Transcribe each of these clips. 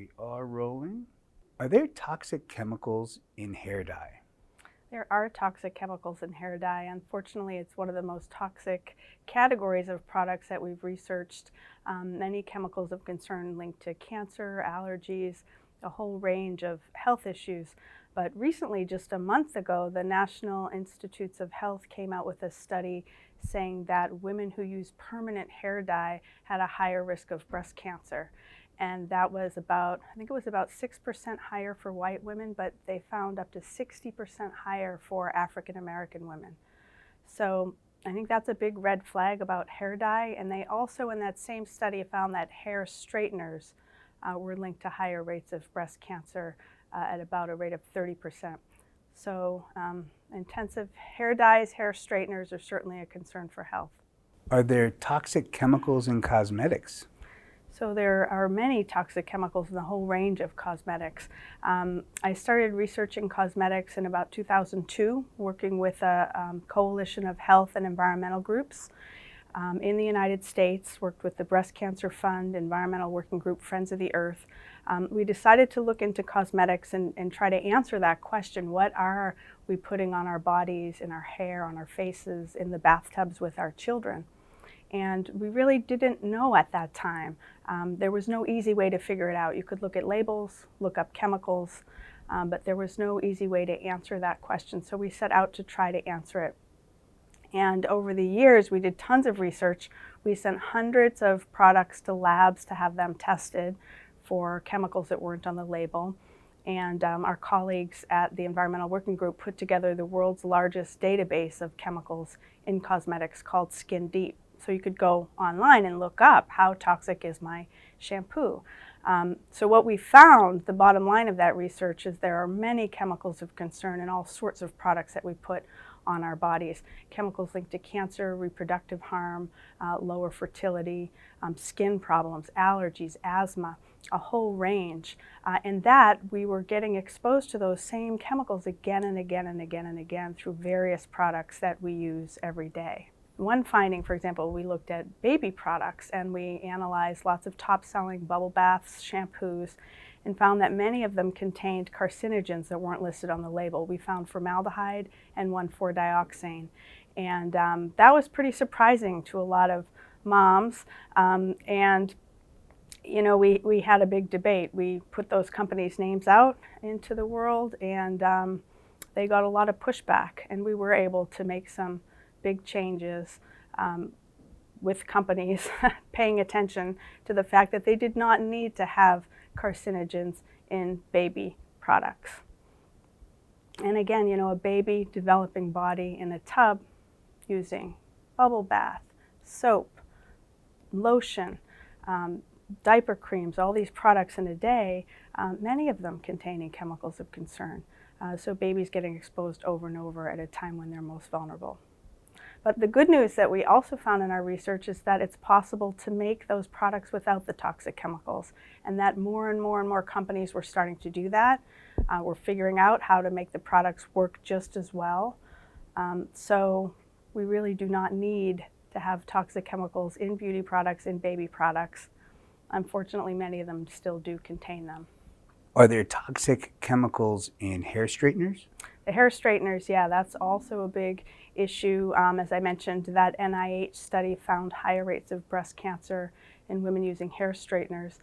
We are rolling. Are there toxic chemicals in hair dye? There are toxic chemicals in hair dye. Unfortunately, it's one of the most toxic categories of products that we've researched. Many chemicals of concern linked to cancer, allergies, a whole range of health issues. But recently, just a month ago, the National Institutes of Health came out with a study saying that women who use permanent hair dye had a higher risk of breast cancer. And that was about, I think it was about 6% higher for white women, but they found up to 60% higher for African American women. So I think that's a big red flag about hair dye. And they also, in that same study, found that hair straighteners were linked to higher rates of breast cancer at about a rate of 30%. So intensive hair dyes, hair straighteners are certainly a concern for health. Are there toxic chemicals in cosmetics? So there are many toxic chemicals in the whole range of cosmetics. I started researching cosmetics in about 2002, working with a coalition of health and environmental groups in the United States, worked with the Breast Cancer Fund, Environmental Working Group, Friends of the Earth. We decided to look into cosmetics and try to answer that question. What are we putting on our bodies, in our hair, on our faces, in the bathtubs with our children? And we really didn't know at that time. There was no easy way to figure it out. You could look at labels, look up chemicals, but there was no easy way to answer that question. So we set out to try to answer it. And over the years, we did tons of research. We sent hundreds of products to labs to have them tested for chemicals that weren't on the label. And our colleagues at the Environmental Working Group put together the world's largest database of chemicals in cosmetics called Skin Deep. So you could go online and look up, how toxic is my shampoo? So what we found, the bottom line of that research, is there are many chemicals of concern in all sorts of products that we put on our bodies. Chemicals linked to cancer, reproductive harm, lower fertility, skin problems, allergies, asthma, a whole range. And that we were getting exposed to those same chemicals again and again and again and again through various products that we use every day. One finding, for example, we looked at baby products and we analyzed lots of top-selling bubble baths, shampoos, and found that many of them contained carcinogens that weren't listed on the label. We found formaldehyde and 1,4-dioxane. And that was pretty surprising to a lot of moms. And you know, we had a big debate. We put those companies' names out into the world, and they got a lot of pushback, and we were able to make some big changes with companies paying attention to the fact that they did not need to have carcinogens in baby products. And again, you know, a baby developing body in a tub using bubble bath, soap, lotion, diaper creams, all these products in a day, many of them containing chemicals of concern. So babies getting exposed over and over at a time when they're most vulnerable. But the good news that we also found in our research is that it's possible to make those products without the toxic chemicals, and that more and more and more companies were starting to do that. We're figuring out how to make the products work just as well. So we really do not need to have toxic chemicals in beauty products, in baby products. Unfortunately, many of them still do contain them. Are there toxic chemicals in hair straighteners? The hair straighteners, yeah, that's also a big issue. As I mentioned, that NIH study found higher rates of breast cancer in women using hair straighteners.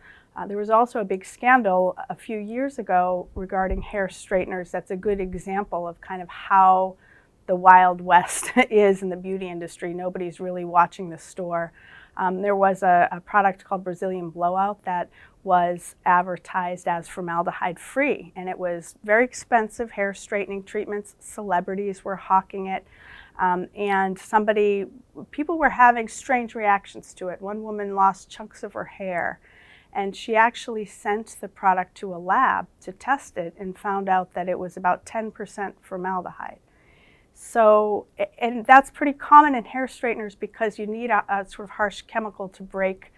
There was also a big scandal a few years ago regarding hair straighteners. That's a good example of kind of how the Wild West is in the beauty industry. Nobody's really watching the store. There was a product called Brazilian Blowout that was advertised as formaldehyde-free, and it was very expensive hair straightening treatments. Celebrities were hawking it, and people were having strange reactions to it. One woman lost chunks of her hair, and she actually sent the product to a lab to test it and found out that it was about 10% formaldehyde. So, and that's pretty common in hair straighteners because you need a sort of harsh chemical to break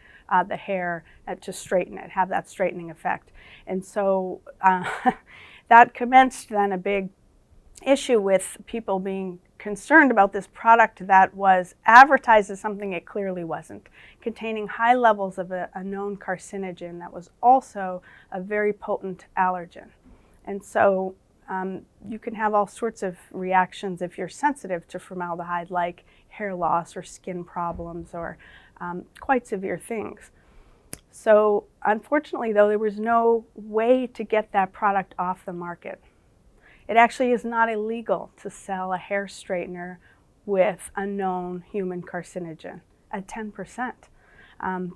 the hair to straighten it, have that straightening effect. And so that commenced then a big issue with people being concerned about this product that was advertised as something it clearly wasn't, containing high levels of a known carcinogen that was also a very potent allergen. And so you can have all sorts of reactions if you're sensitive to formaldehyde, like hair loss or skin problems or quite severe things. So unfortunately, though, there was no way to get that product off the market. It actually is not illegal to sell a hair straightener with a known human carcinogen at 10%.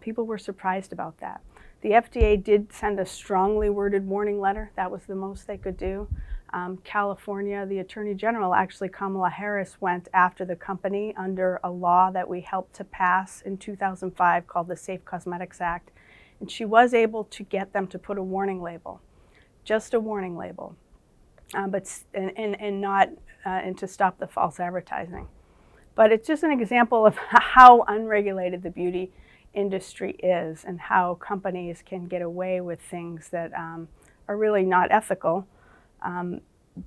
People were surprised about that. The FDA did send a strongly worded warning letter. That was the most they could do. California, the Attorney General, actually Kamala Harris, went after the company under a law that we helped to pass in 2005 called the Safe Cosmetics Act. And she was able to get them to put a warning label, just a warning label, but to stop the false advertising. But it's just an example of how unregulated the beauty industry is and how companies can get away with things that are really not ethical.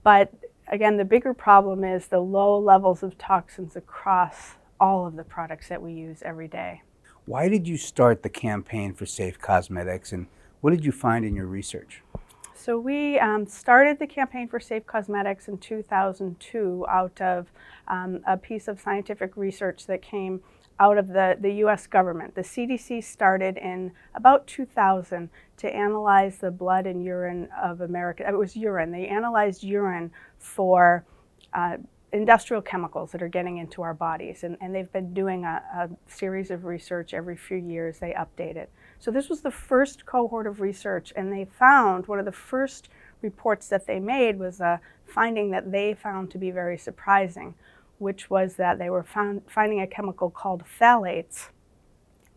But again, the bigger problem is the low levels of toxins across all of the products that we use every day. Why did you start the campaign for safe cosmetics, and what did you find in your research? So we started the campaign for safe cosmetics in 2002 out of a piece of scientific research that came out of the US government. The CDC started in about 2000 to analyze the blood and urine of Americans. It was urine. They analyzed urine for industrial chemicals that are getting into our bodies. And they've been doing a series of research every few years. They update it. So this was the first cohort of research, and they found one of the first reports that they made was a finding that they found to be very surprising, which was that they were finding a chemical called phthalates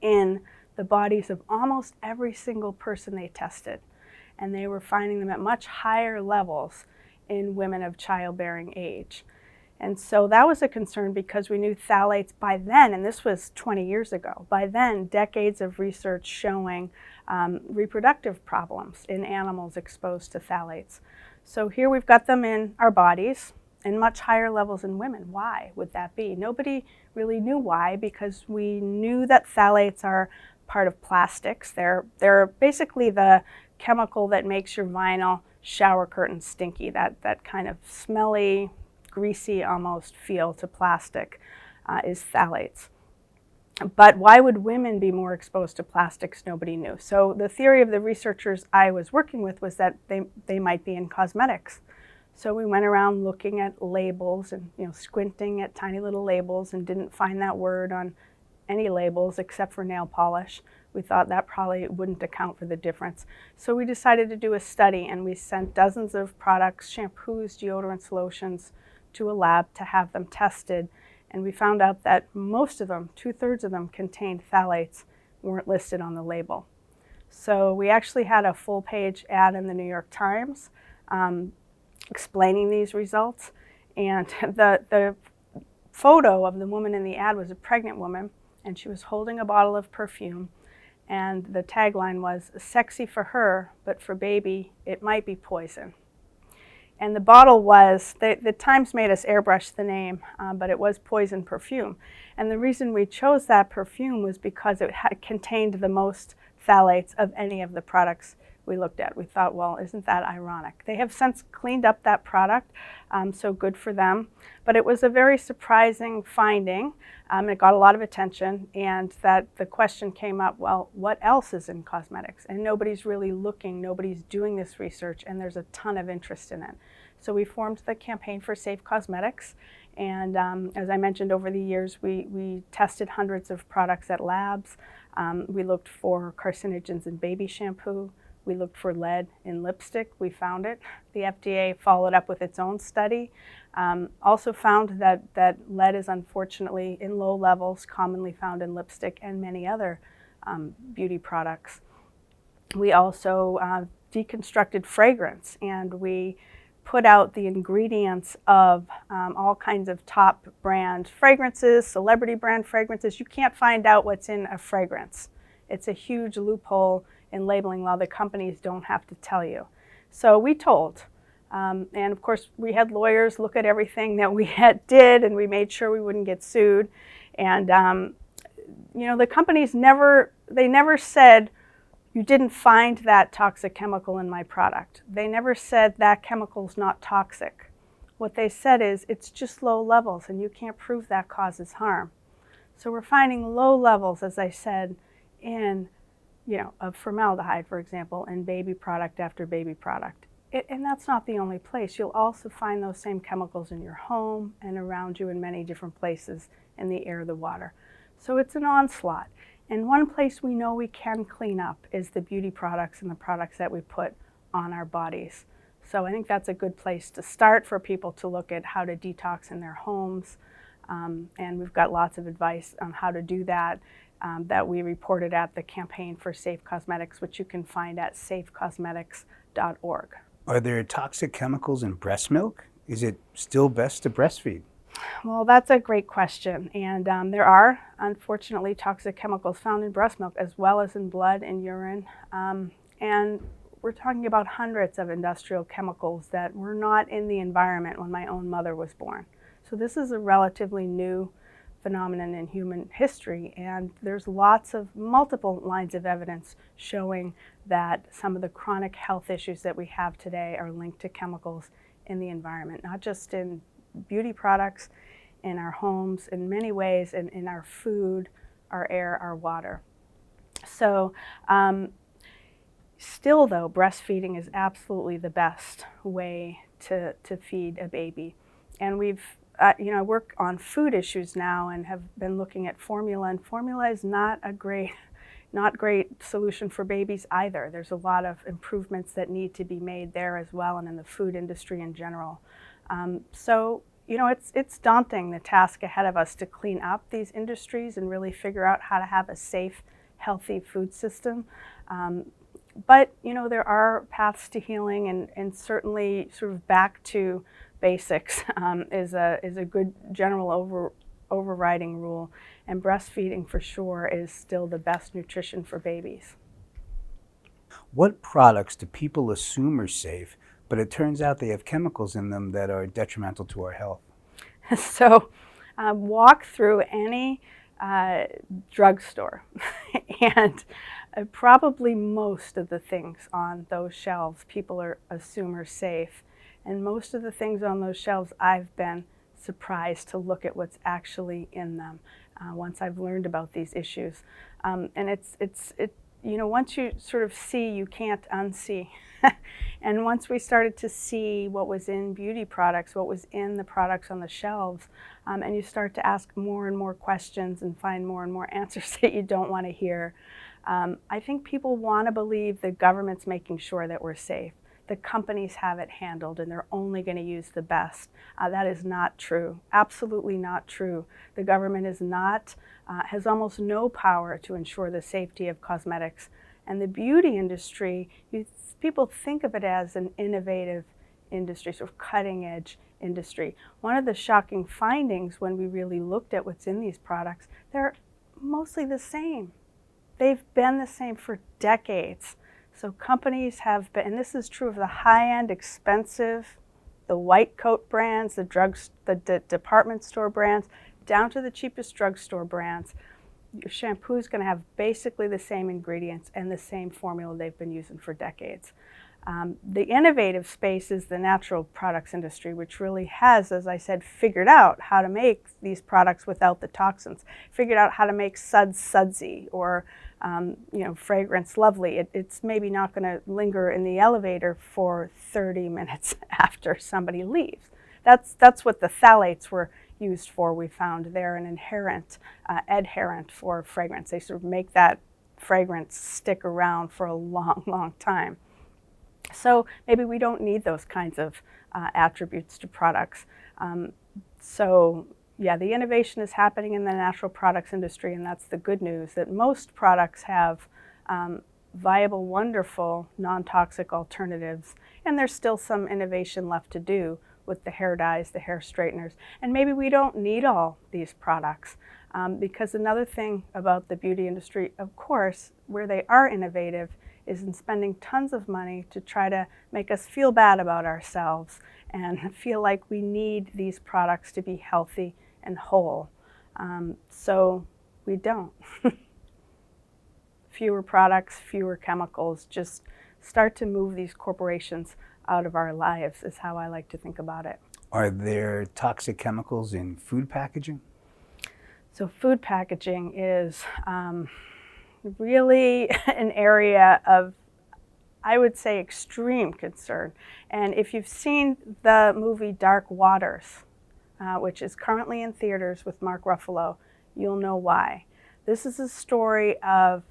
in the bodies of almost every single person they tested. And they were finding them at much higher levels in women of childbearing age. And so that was a concern because we knew phthalates by then, and this was 20 years ago, by then decades of research showing reproductive problems in animals exposed to phthalates. So here we've got them in our bodies in much higher levels in women. Why would that be? Nobody really knew why, because we knew that phthalates are part of plastics. They're basically the chemical that makes your vinyl shower curtain stinky, that kind of smelly, greasy almost feel to plastic is phthalates. But why would women be more exposed to plastics? Nobody knew. So the theory of the researchers I was working with was that they might be in cosmetics. So we went around looking at labels and squinting at tiny little labels and didn't find that word on any labels except for nail polish. We thought that probably wouldn't account for the difference. So we decided to do a study, and we sent dozens of products, shampoos, deodorants, lotions, to a lab to have them tested. And we found out that most of them, 2/3 of them, contained phthalates, weren't listed on the label. So we actually had a full-page ad in the New York Times explaining these results. And the photo of the woman in the ad was a pregnant woman, and she was holding a bottle of perfume. And the tagline was, "Sexy for her, but for baby, it might be poison." And the bottle was, the Times made us airbrush the name, but it was poison perfume. And the reason we chose that perfume was because it contained the most phthalates of any of the products we looked at. We thought, well, isn't that ironic? They have since cleaned up that product, so good for them. But it was a very surprising finding. It got a lot of attention, and that the question came up, well, what else is in cosmetics? And nobody's really looking, nobody's doing this research, and there's a ton of interest in it. So we formed the Campaign for Safe Cosmetics, and as I mentioned, over the years, we tested hundreds of products at labs. We looked for carcinogens in baby shampoo. We looked for lead in lipstick. We found it. The FDA followed up with its own study. Also found that lead is unfortunately in low levels, commonly found in lipstick and many other beauty products. We also deconstructed fragrance, and we put out the ingredients of all kinds of top brand fragrances, celebrity brand fragrances. You can't find out what's in a fragrance. It's a huge loophole in labeling law. The companies don't have to tell you. So we told. And of course, we had lawyers look at everything that we did, and we made sure we wouldn't get sued. And the companies never said, you didn't find that toxic chemical in my product. They never said that chemical's not toxic. What they said is, it's just low levels, and you can't prove that causes harm. So we're finding low levels, as I said, in, of formaldehyde, for example, in baby product after baby product. And that's not the only place. You'll also find those same chemicals in your home and around you in many different places, in the air, the water. So it's an onslaught. And one place we know we can clean up is the beauty products and the products that we put on our bodies. So I think that's a good place to start for people to look at how to detox in their homes. And we've got lots of advice on how to do that that we reported at the Campaign for Safe Cosmetics, which you can find at safecosmetics.org. Are there toxic chemicals in breast milk? Is it still best to breastfeed? Well, that's a great question. And there are, unfortunately, toxic chemicals found in breast milk as well as in blood and urine. And we're talking about hundreds of industrial chemicals that were not in the environment when my own mother was born. So this is a relatively new phenomenon in human history, and there's multiple lines of evidence showing that some of the chronic health issues that we have today are linked to chemicals in the environment, not just in beauty products, in our homes, in many ways, in our food, our air, our water. So still though, breastfeeding is absolutely the best way to feed a baby. And I work on food issues now and have been looking at formula, and formula is not great solution for babies either. There's a lot of improvements that need to be made there as well, and in the food industry in general. So it's daunting, the task ahead of us to clean up these industries and really figure out how to have a safe, healthy food system. But there are paths to healing, and certainly sort of back to basics is a good general overriding rule. And breastfeeding for sure is still the best nutrition for babies. What products do people assume are safe, but it turns out they have chemicals in them that are detrimental to our health? So walk through any drugstore and probably most of the things on those shelves people assume are safe. And most of the things on those shelves, I've been surprised to look at what's actually in them once I've learned about these issues. And once you sort of see, you can't unsee. And once we started to see what was in beauty products, what was in the products on the shelves, and you start to ask more and more questions and find more and more answers that you don't want to hear, I think people want to believe the government's making sure that we're safe. The companies have it handled and they're only going to use the best. That is not true. Absolutely not true. The government has almost no power to ensure the safety of cosmetics. And the beauty industry, people think of it as an innovative industry, sort of cutting edge industry. One of the shocking findings when we really looked at what's in these products, they're mostly the same. They've been the same for decades. So companies have been, and this is true of the high-end, expensive, the white coat brands, the department store brands, down to the cheapest drugstore brands. Your shampoo is going to have basically the same ingredients and the same formula they've been using for decades. The innovative space is the natural products industry, which really has, as I said, figured out how to make these products without the toxins, figured out how to make sudsy or fragrance lovely. It's maybe not going to linger in the elevator for 30 minutes after somebody leaves. That's what the phthalates were used for. We found they're an inherent adherent for fragrance. They sort of make that fragrance stick around for a long, long time. So maybe we don't need those kinds of attributes to products. Yeah, the innovation is happening in the natural products industry, and that's the good news, that most products have viable, wonderful, non-toxic alternatives, and there's still some innovation left to do with the hair dyes, the hair straighteners, and maybe we don't need all these products, because another thing about the beauty industry, of course, where they are innovative, is in spending tons of money to try to make us feel bad about ourselves and feel like we need these products to be healthy and whole. So we don't. Fewer products, fewer chemicals, just start to move these corporations out of our lives is how I like to think about it. Are there toxic chemicals in food packaging? So food packaging is really an area of, I would say, extreme concern. And if you've seen the movie Dark Waters, which is currently in theaters with Mark Ruffalo, you'll know why. This is a story of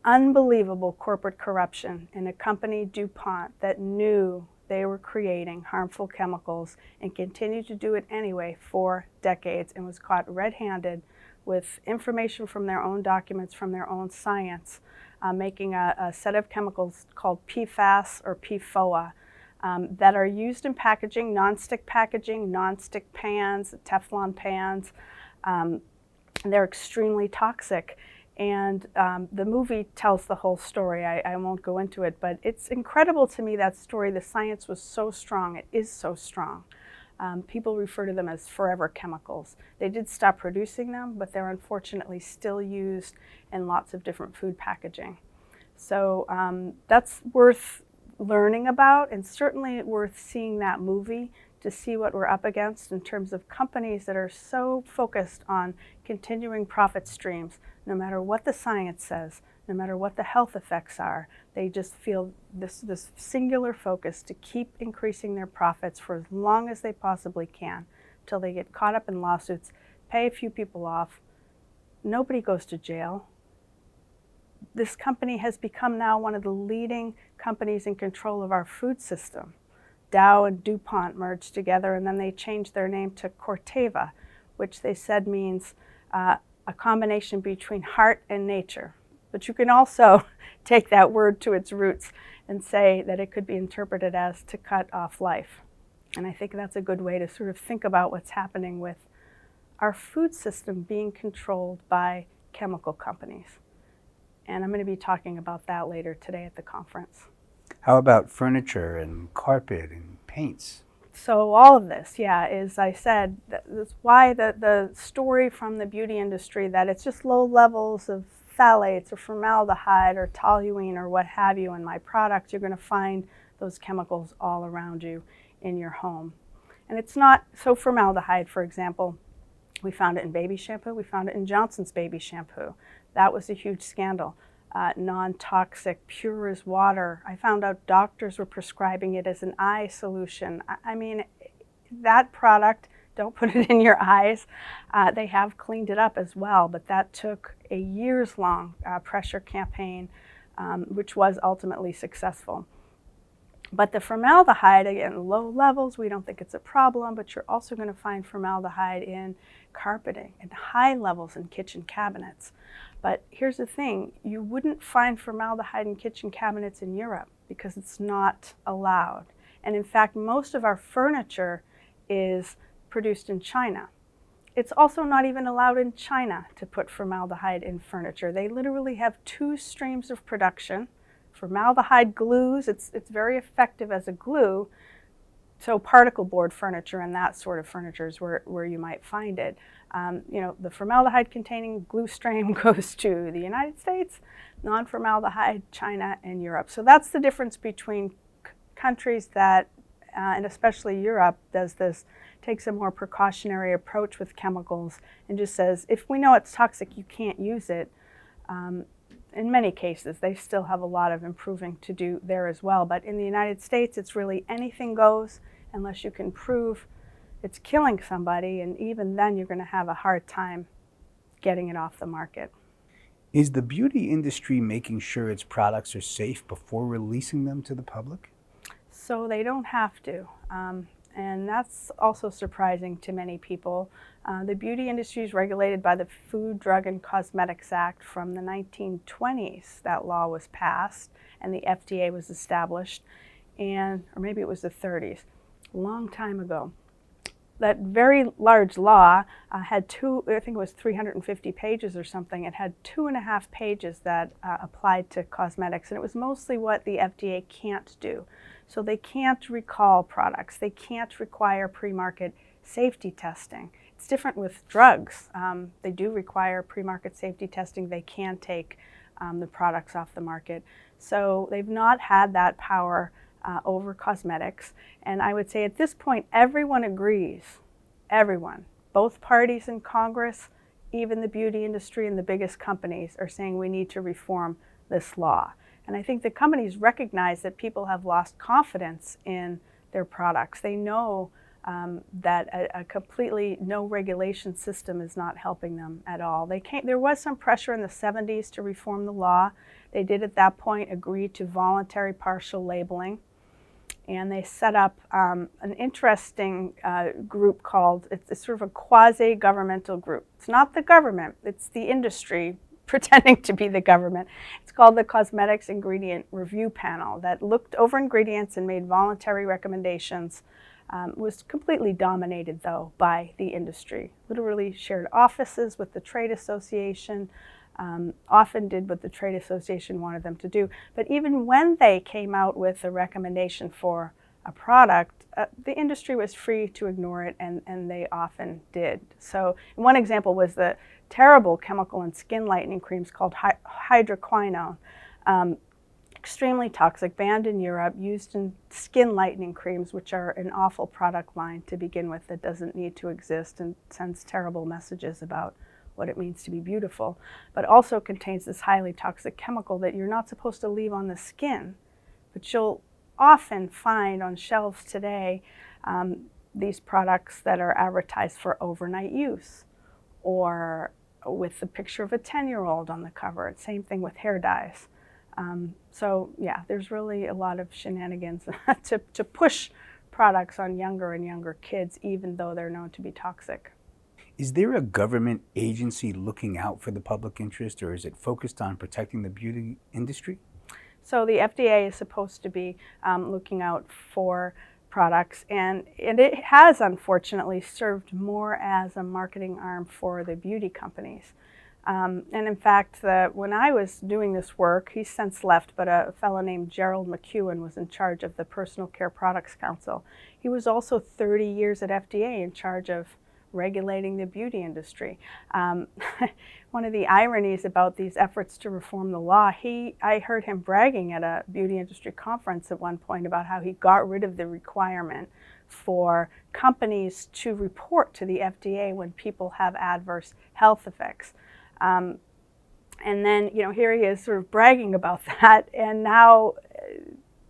unbelievable corporate corruption in a company, DuPont, that knew they were creating harmful chemicals and continued to do it anyway for decades, and was caught red-handed with information from their own documents, from their own science, making a set of chemicals called PFAS or PFOA that are used in packaging, nonstick pans, Teflon pans. They're extremely toxic. And the movie tells the whole story. I won't go into it, but it's incredible to me, that story. The science was so strong. It is so strong. People refer to them as forever chemicals. They did stop producing them, but they're unfortunately still used in lots of different food packaging. So that's worth learning about, and certainly worth seeing that movie to see what we're up against in terms of companies that are so focused on continuing profit streams, no matter what the science says, no matter what the health effects are. They just feel this singular focus to keep increasing their profits for as long as they possibly can, till they get caught up in lawsuits, pay a few people off, nobody goes to jail. This company has become now one of the leading companies in control of our food system. Dow and DuPont merged together, and then they changed their name to Corteva, which they said means a combination between heart and nature. But you can also take that word to its roots and say that it could be interpreted as to cut off life. And I think that's a good way to sort of think about what's happening with our food system being controlled by chemical companies. And I'm going to be talking about that later today at the conference. How about furniture and carpet and paints? So all of this, yeah, as I said, that's why the story from the beauty industry that it's just low levels of phthalates or formaldehyde or toluene or what have you in my product. You're going to find those chemicals all around you in your home. And it's not, so formaldehyde, for example, we found it in baby shampoo. We found it in Johnson's baby shampoo. That was a huge scandal. Non-toxic, pure as water. I found out doctors were prescribing it as an eye solution. I mean, that product, don't put it in your eyes. They have cleaned it up as well, but that took a years-long pressure campaign, which was ultimately successful. But the formaldehyde, again, low levels, we don't think it's a problem, but you're also going to find formaldehyde in carpeting and high levels in kitchen cabinets. But here's the thing, you wouldn't find formaldehyde in kitchen cabinets in Europe because it's not allowed. And in fact, most of our furniture is produced in China. It's also not even allowed in China to put formaldehyde in furniture. They literally have two streams of production. Formaldehyde glues, it's very effective as a glue. So particle board furniture and that sort of furniture is where you might find it. The formaldehyde containing glue stream goes to the United States, non-formaldehyde, China, and Europe. So that's the difference between countries that, and especially Europe, takes a more precautionary approach with chemicals and just says, if we know it's toxic, you can't use it. In many cases, they still have a lot of improving to do there as well. But in the United States, it's really anything goes unless you can prove it's killing somebody, and even then you're going to have a hard time getting it off the market. Is the beauty industry making sure its products are safe before releasing them to the public? So they don't have to. And that's also surprising to many people. The beauty industry is regulated by the Food, Drug, and Cosmetics Act from the 1920s. That law was passed and the FDA was established, or maybe it was the 30s, a long time ago. that very large law had I think it was 350 pages or something. It had 2.5 pages that applied to cosmetics, and it was mostly what the FDA can't do. So they can't recall products. They can't require pre-market safety testing. It's different with drugs. They do require pre-market safety testing. They can take the products off the market. So they've not had that power over cosmetics. And I would say at this point, everyone agrees, everyone, both parties in Congress, even the beauty industry and the biggest companies are saying we need to reform this law. And I think the companies recognize that people have lost confidence in their products. They know that a completely no regulation system is not helping them at all. There was some pressure in the 70s to reform the law. They did at that point agree to voluntary partial labeling. And they set up an interesting group called, it's sort of a quasi-governmental group. It's not the government, it's the industry pretending to be the government. It's called the Cosmetics Ingredient Review Panel that looked over ingredients and made voluntary recommendations. Was completely dominated, though, by the industry. Literally shared offices with the trade association, often did what the trade association wanted them to do. But even when they came out with a recommendation for a product, the industry was free to ignore it, and they often did. So one example was the terrible chemical in skin lightening creams called hydroquinone. Extremely toxic, banned in Europe, used in skin lightening creams, which are an awful product line to begin with that doesn't need to exist and sends terrible messages about what it means to be beautiful, but also contains this highly toxic chemical that you're not supposed to leave on the skin. But you'll often find on shelves today these products that are advertised for overnight use, or with the picture of a 10-year-old on the cover. Same thing with hair dyes. So yeah, there's really a lot of shenanigans to push products on younger and younger kids, even though they're known to be toxic. Is there a government agency looking out for the public interest, or is it focused on protecting the beauty industry? So the FDA is supposed to be looking out for products, and it has unfortunately served more as a marketing arm for the beauty companies. And in fact, when I was doing this work, he's since left, but a fellow named Gerald McEwen was in charge of the Personal Care Products Council. He was also 30 years at FDA in charge of regulating the beauty industry. One of the ironies about these efforts to reform the law, I heard him bragging at a beauty industry conference at one point about how he got rid of the requirement for companies to report to the FDA when people have adverse health effects. And then, here he is sort of bragging about that, and now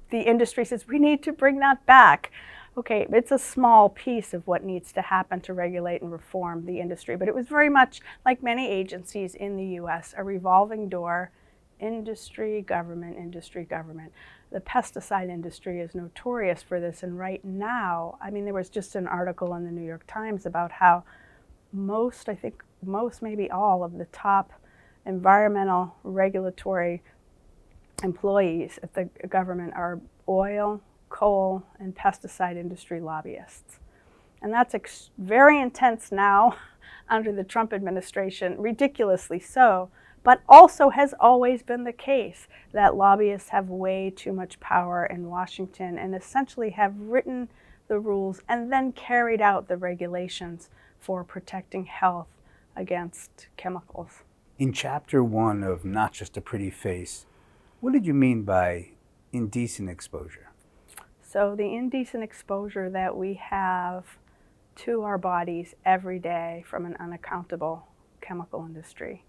the industry says, we need to bring that back. Okay, it's a small piece of what needs to happen to regulate and reform the industry, but it was very much like many agencies in the US, a revolving door, industry, government, industry, government. The pesticide industry is notorious for this, and right now, there was just an article in the New York Times about how most, maybe all of the top environmental regulatory employees at the government are oil, coal, and pesticide industry lobbyists. And that's very intense now under the Trump administration, ridiculously so, but also has always been the case that lobbyists have way too much power in Washington and essentially have written the rules and then carried out the regulations for protecting health against chemicals. In chapter 1 of Not Just a Pretty Face, what did you mean by indecent exposure? So the indecent exposure that we have to our bodies every day from an unaccountable chemical industry,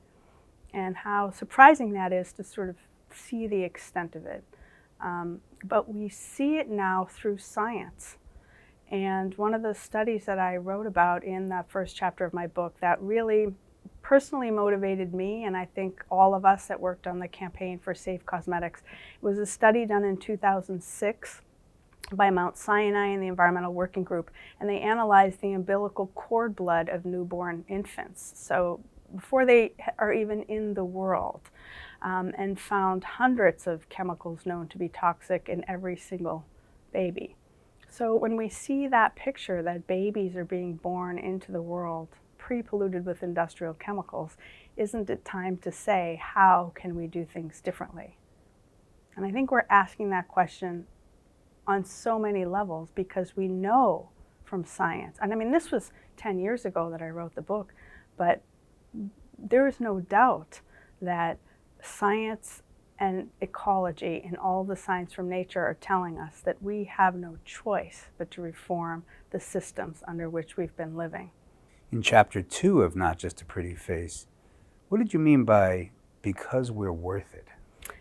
and how surprising that is to sort of see the extent of it. But we see it now through science. And one of the studies that I wrote about in that first chapter of my book that really personally motivated me, and I think all of us that worked on the campaign for safe cosmetics, was a study done in 2006 by Mount Sinai and the Environmental Working Group, and they analyzed the umbilical cord blood of newborn infants, so before they are even in the world, and found hundreds of chemicals known to be toxic in every single baby. So when we see that picture that babies are being born into the world pre-polluted with industrial chemicals, isn't it time to say, how can we do things differently? And I think we're asking that question on so many levels because we know from science, and I mean, this was 10 years ago that I wrote the book, but there is no doubt that science and ecology and all the science from nature are telling us that we have no choice but to reform the systems under which we've been living. In chapter 2 of Not Just a Pretty Face, what did you mean by because we're worth it?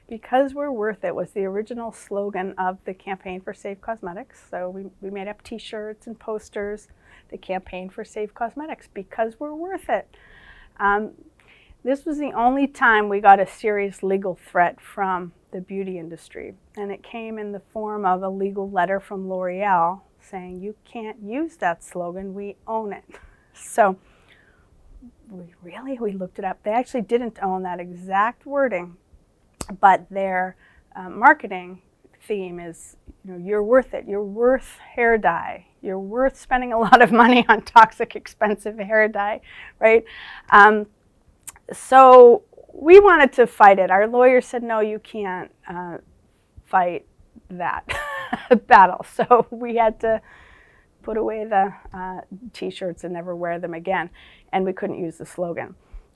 Because we're worth it was the original slogan of the Campaign for Safe Cosmetics. So we made up t-shirts and posters, the Campaign for Safe Cosmetics, because we're worth it. This was the only time we got a serious legal threat from the beauty industry. And it came in the form of a legal letter from L'Oreal saying, you can't use that slogan, we own it. So we looked it up. They actually didn't own that exact wording, but their marketing theme is, you're worth it. You're worth hair dye. You're worth spending a lot of money on toxic, expensive hair dye, right? So we wanted to fight it. Our lawyer said, no, you can't fight that battle. So we had to put away the t-shirts and never wear them again. And we couldn't use the slogan.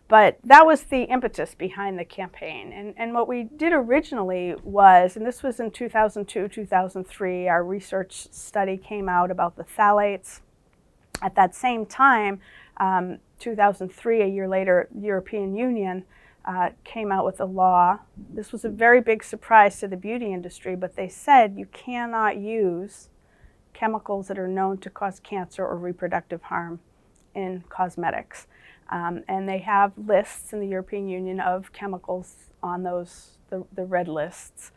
But that was the impetus behind the campaign. And what we did originally was, and this was in 2002, 2003, our research study came out about the phthalates. At that same time, 2003, a year later, the European Union came out with a law. This was a very big surprise to the beauty industry, but they said you cannot use chemicals that are known to cause cancer or reproductive harm in cosmetics. And they have lists in the European Union of chemicals on those, the red lists,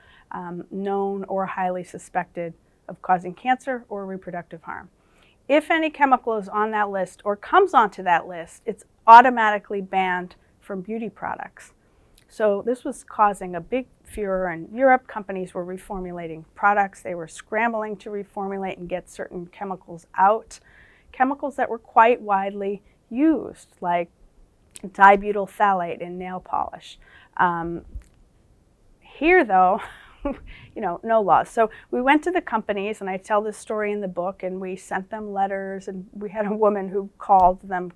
known or highly suspected of causing cancer or reproductive harm. If any chemical is on that list or comes onto that list, it's automatically banned from beauty products. So this was causing a big furor in Europe. Companies were reformulating products. They were scrambling to reformulate and get certain chemicals out. Chemicals that were quite widely used, like dibutyl phthalate in nail polish. Here, though, no laws. So we went to the companies, and I tell this story in the book, and we sent them letters, and we had a woman who called them,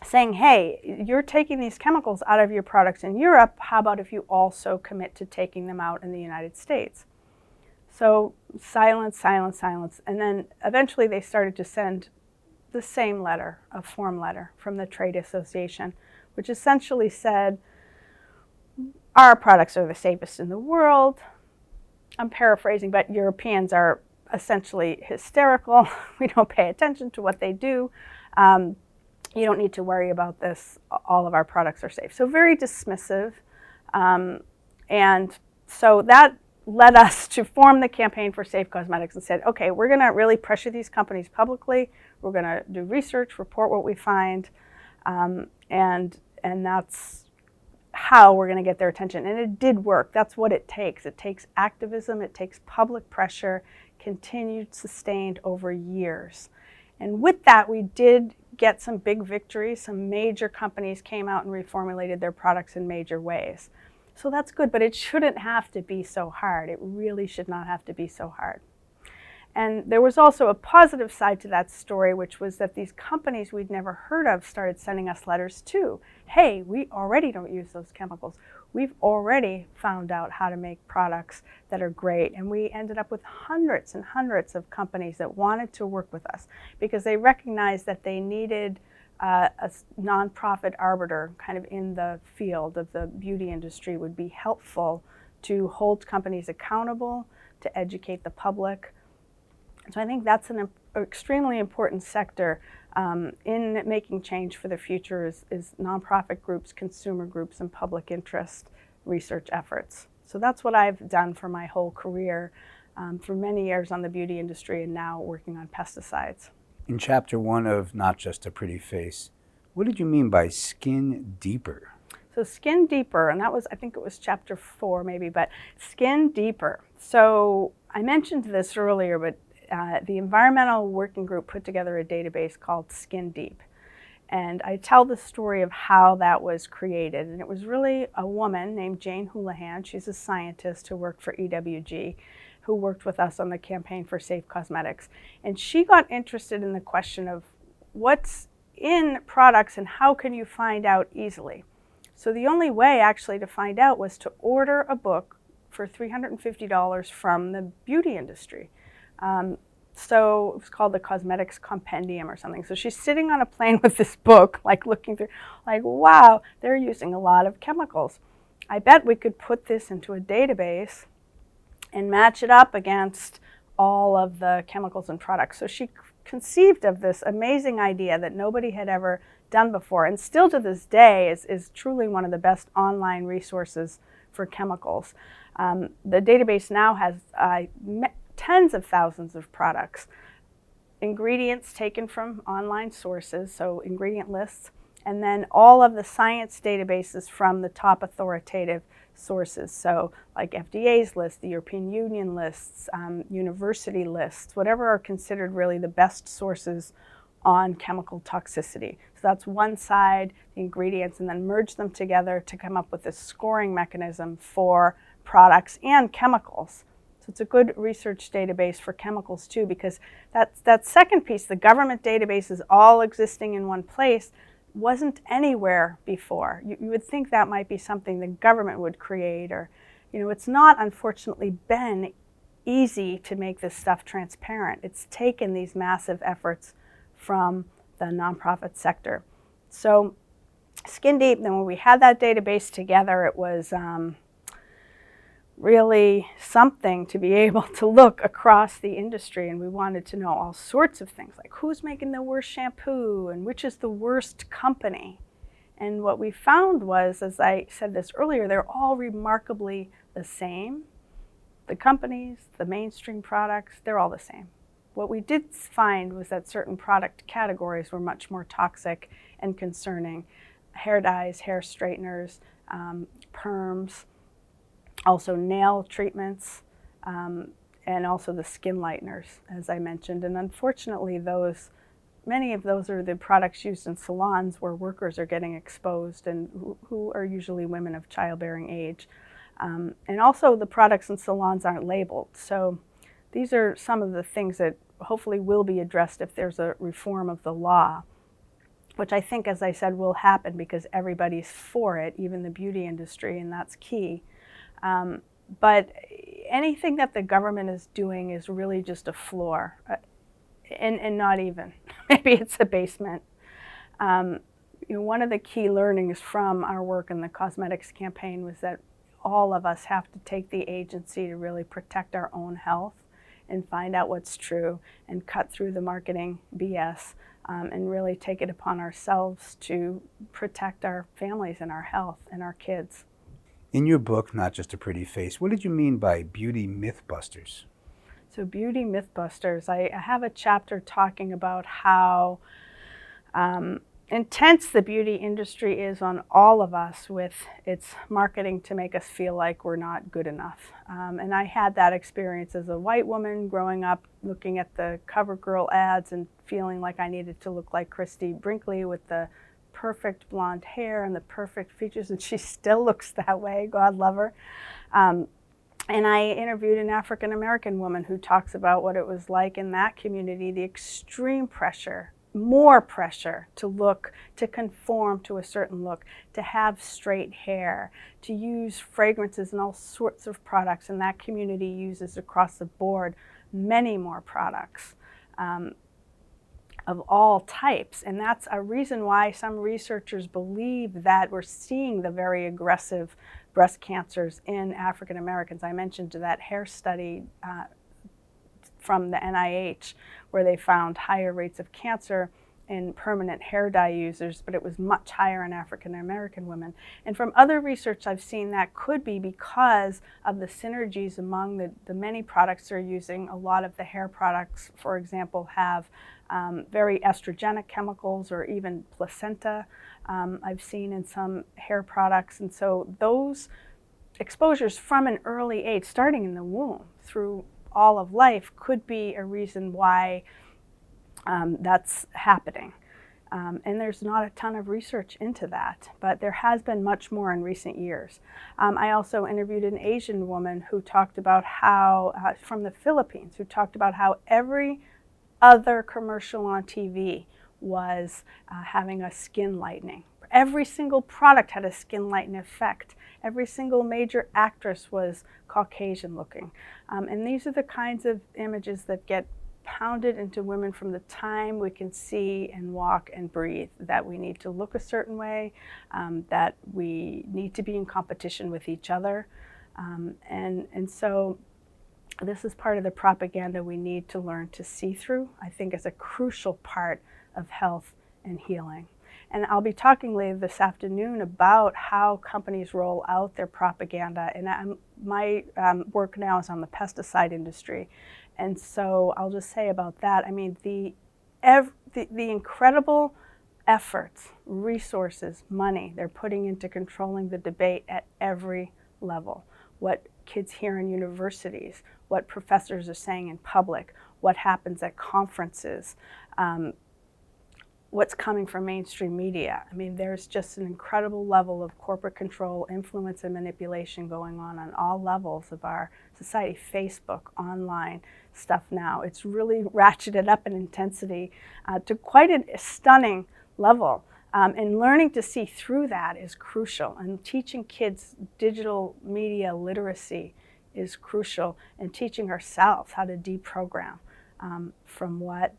saying, hey, you're taking these chemicals out of your products in Europe. How about if you also commit to taking them out in the United States? So silence, silence, silence. And then eventually they started to send the same letter, a form letter from the trade association, which essentially said, our products are the safest in the world. I'm paraphrasing, but Europeans are essentially hysterical. We don't pay attention to what they do. You don't need to worry about this. All of our products are safe. So very dismissive. And so that led us to form the Campaign for Safe Cosmetics and said, okay, we're going to really pressure these companies publicly. We're going to do research, report what we find, and that's how we're going to get their attention. And it did work. That's what it takes. It takes activism. It takes public pressure, continued, sustained over years. And with that, we did get some big victories. Some major companies came out and reformulated their products in major ways. So that's good, but it shouldn't have to be so hard. It really should not have to be so hard. And there was also a positive side to that story, which was that these companies we'd never heard of started sending us letters too. Hey, we already don't use those chemicals. We've already found out how to make products that are great. And we ended up with hundreds and hundreds of companies that wanted to work with us because they recognized that they needed a nonprofit arbiter kind of in the field of the beauty industry would be helpful to hold companies accountable, to educate the public. So I think that's an extremely important sector in making change for the future is nonprofit groups, consumer groups, and public interest research efforts. So that's what I've done for my whole career, for many years on the beauty industry and now working on pesticides. In chapter 1 of Not Just a Pretty Face, what did you mean by skin deeper? So skin deeper, and that was, I think it was chapter 4 maybe, but skin deeper. So I mentioned this earlier, but the environmental working group put together a database called Skin Deep. And I tell the story of how that was created. And it was really a woman named Jane Houlihan. She's a scientist who worked for EWG, who worked with us on the campaign for safe cosmetics. And she got interested in the question of what's in products and how can you find out easily. So the only way actually to find out was to order a book for $350 from the beauty industry. So it was called the Cosmetics Compendium or something. So she's sitting on a plane with this book, like looking through, like, wow, they're using a lot of chemicals. I bet we could put this into a database and match it up against all of the chemicals and products. So she conceived of this amazing idea that nobody had ever done before, and still to this day is truly one of the best online resources for chemicals. The database now has tens of thousands of products, ingredients taken from online sources, so ingredient lists, and then all of the science databases from the top authoritative sources, so like FDA's list, the European Union lists, university lists, whatever are considered really the best sources on chemical toxicity. So that's one side, the ingredients, and then merge them together to come up with a scoring mechanism for products and chemicals. So it's a good research database for chemicals too, because that second piece, the government databases all existing in one place, wasn't anywhere before. You would think that might be something the government would create, or, it's not, unfortunately, been easy to make this stuff transparent. It's taken these massive efforts from the nonprofit sector. So Skin Deep, then when we had that database together, it was really something to be able to look across the industry, and we wanted to know all sorts of things, like who's making the worst shampoo and which is the worst company. And what we found was, as I said this earlier, they're all remarkably the same. The companies, the mainstream products, they're all the same. What we did find was that certain product categories were much more toxic and concerning. Hair dyes, hair straighteners, perms, also nail treatments, and also the skin lighteners, as I mentioned. And unfortunately, many of those are the products used in salons where workers are getting exposed, and who are usually women of childbearing age. And also the products in salons aren't labeled. So these are some of the things that hopefully will be addressed if there's a reform of the law, which I think, as I said, will happen because everybody's for it, even the beauty industry, and that's key. But anything that the government is doing is really just a floor, and not even. Maybe it's a basement. One of the key learnings from our work in the cosmetics campaign was that all of us have to take the agency to really protect our own health and find out what's true and cut through the marketing BS, and really take it upon ourselves to protect our families and our health and our kids. In your book, Not Just a Pretty Face, what did you mean by beauty mythbusters? So beauty mythbusters, I have a chapter talking about how intense the beauty industry is on all of us with its marketing to make us feel like we're not good enough. And I had that experience as a white woman growing up, looking at the CoverGirl ads and feeling like I needed to look like Christy Brinkley with the perfect blonde hair and the perfect features, and she still looks that way, God love her. And I interviewed an African-American woman who talks about what it was like in that community, the extreme pressure, more pressure to conform to a certain look, to have straight hair, to use fragrances and all sorts of products, and that community uses across the board many more products. Of all types, and that's a reason why some researchers believe that we're seeing the very aggressive breast cancers in African Americans. I mentioned that hair study from the NIH where they found higher rates of cancer in permanent hair dye users, but it was much higher in African American women. And from other research I've seen, that could be because of the synergies among the many products they're using. A lot of the hair products, for example, have very estrogenic chemicals, or even placenta I've seen in some hair products. And so those exposures from an early age, starting in the womb through all of life could be a reason why that's happening. And there's not a ton of research into that, but there has been much more in recent years. I also interviewed an Asian woman who talked about how, from the Philippines, who talked about how every other commercial on TV was having a skin lightening. Every single product had a skin lightening effect. Every single major actress was Caucasian looking. And these are the kinds of images that get pounded into women from the time we can see and walk and breathe, that we need to look a certain way, that we need to be in competition with each other. And so this is part of the propaganda we need to learn to see through. I think it's a crucial part of health and healing. And I'll be talking later this afternoon about how companies roll out their propaganda. And my work now is on the pesticide industry. And so I'll just say about that, I mean, the incredible efforts, resources, money they're putting into controlling the debate at every level. What kids hear in universities, what professors are saying in public, what happens at conferences, what's coming from mainstream media. I mean, there's just an incredible level of corporate control, influence, and manipulation going on all levels of our society. Facebook, online stuff now. It's really ratcheted up in intensity to quite a stunning level. And learning to see through that is crucial. And teaching kids digital media literacy is crucial. And teaching ourselves how to deprogram from what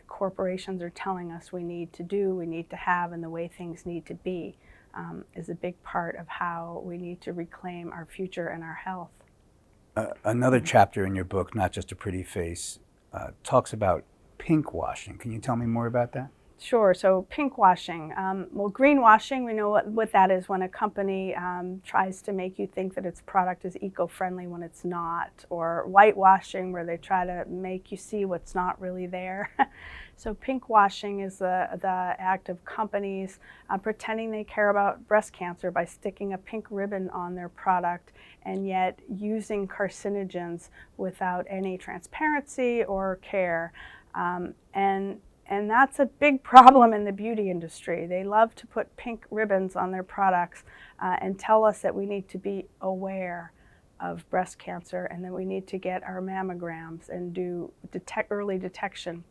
corporations are telling us we need to do, we need to have, and the way things need to be is a big part of how we need to reclaim our future and our health. Another chapter in your book, Not Just a Pretty Face, talks about pink washing. Can you tell me more about that? Sure. So pink washing. Well, greenwashing, we know what that is when a company tries to make you think that its product is eco-friendly when it's not, or whitewashing, where they try to make you see what's not really there. So pink washing is the act of companies pretending they care about breast cancer by sticking a pink ribbon on their product and yet using carcinogens without any transparency or care. And that's a big problem in the beauty industry. They love to put pink ribbons on their products and tell us that we need to be aware of breast cancer and that we need to get our mammograms and do early detection.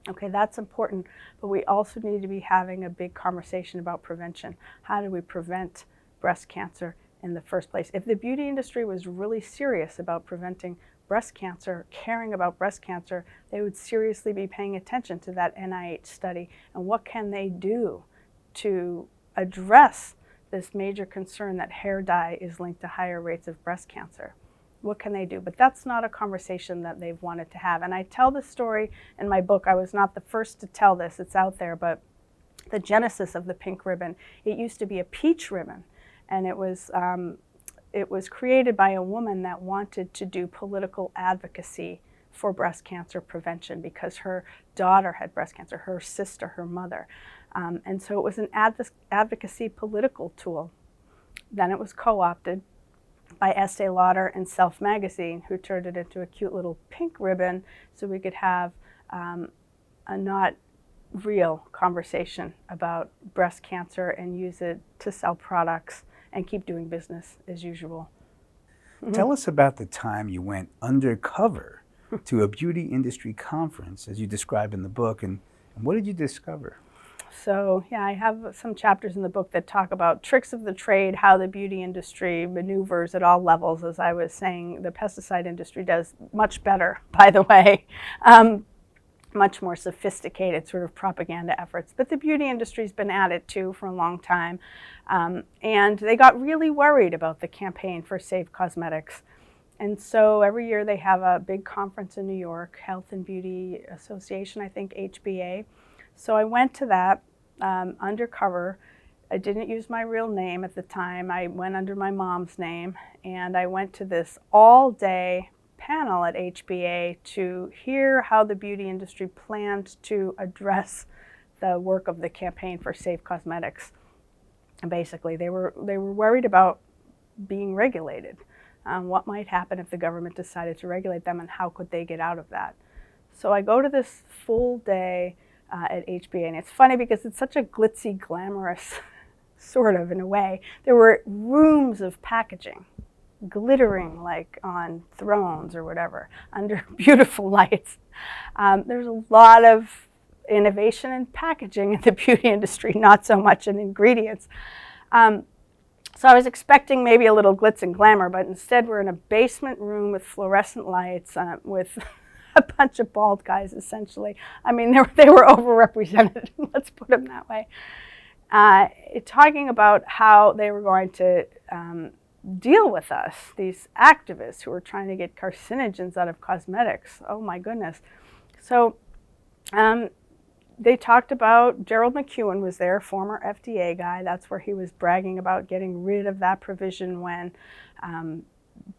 Okay, that's important, but we also need to be having a big conversation about prevention. How do we prevent breast cancer in the first place? If the beauty industry was really serious about preventing breast cancer, caring about breast cancer, they would seriously be paying attention to that NIH study and what can they do to address this major concern that hair dye is linked to higher rates of breast cancer. What can they do? But that's not a conversation that they've wanted to have. And I tell this story in my book. I was not the first to tell this, it's out there, but the genesis of the pink ribbon, it used to be a peach ribbon, and it was created by a woman that wanted to do political advocacy for breast cancer prevention because her daughter had breast cancer, her sister, her mother. And so it was an advocacy political tool. Then it was co-opted by Estee Lauder and Self magazine, who turned it into a cute little pink ribbon so we could have a not real conversation about breast cancer and use it to sell products and keep doing business as usual. Tell us about the time you went undercover to a beauty industry conference, as you describe in the book, and what did you discover? So yeah, I have some chapters in the book that talk about tricks of the trade, how the beauty industry maneuvers at all levels. As I was saying, the pesticide industry does much better, by the way. Much more sophisticated sort of propaganda efforts. But the beauty industry's been at it too for a long time. And they got really worried about the campaign for safe cosmetics. And so every year they have a big conference in New York, Health and Beauty Association, I think HBA. So I went to that undercover. I didn't use my real name at the time. I went under my mom's name, and I went to this all-day panel at HBA to hear how the beauty industry planned to address the work of the campaign for safe cosmetics. And basically, they were worried about being regulated. What might happen if the government decided to regulate them, and how could they get out of that? So I go to this full day at HBA, and it's funny because it's such a glitzy, glamorous, sort of in a way. There were rooms of packaging, glittering like on thrones or whatever, under beautiful lights. There's a lot of innovation in packaging in the beauty industry, not so much in ingredients. So I was expecting maybe a little glitz and glamour, but instead we're in a basement room with fluorescent lights, with a bunch of bald guys, essentially. I mean, they were overrepresented, let's put them that way. Talking about how they were going to deal with us, these activists who were trying to get carcinogens out of cosmetics. Oh my goodness. So they talked about, Gerald McEwen was there, former FDA guy. That's where he was bragging about getting rid of that provision when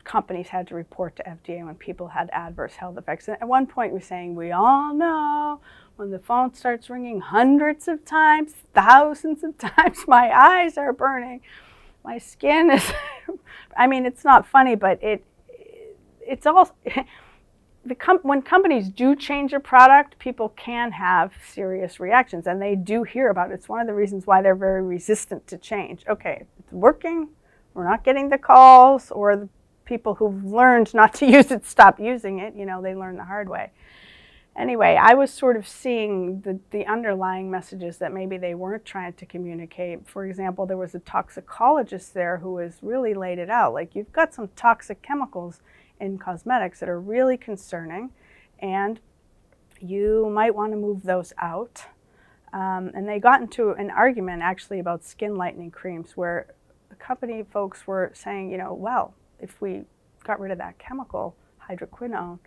companies had to report to FDA when people had adverse health effects. And at one point he was saying, we all know when the phone starts ringing hundreds of times, thousands of times, my eyes are burning. My skin is, I mean, it's not funny, but it's all, when companies do change a product, people can have serious reactions, and they do hear about it. It's one of the reasons why they're very resistant to change. Okay, it's working, we're not getting the calls, or the people who've learned not to use it stop using it. You know, they learn the hard way. Anyway, I was sort of seeing the underlying messages that maybe they weren't trying to communicate. For example, there was a toxicologist there who was really laid it out. Like, you've got some toxic chemicals in cosmetics that are really concerning, and you might want to move those out. And they got into an argument actually about skin lightening creams, where the company folks were saying, you know, well, if we got rid of that chemical, hydroquinone,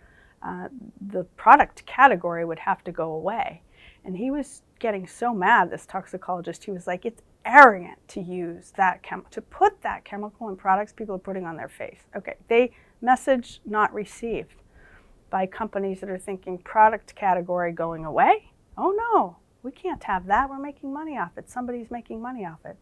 the product category would have to go away. And he was getting so mad, this toxicologist. He was like, it's arrogant to use that to put that chemical in products people are putting on their face. Okay, message not received by companies that are thinking product category going away. Oh no, we can't have that. We're making money off it. Somebody's making money off it.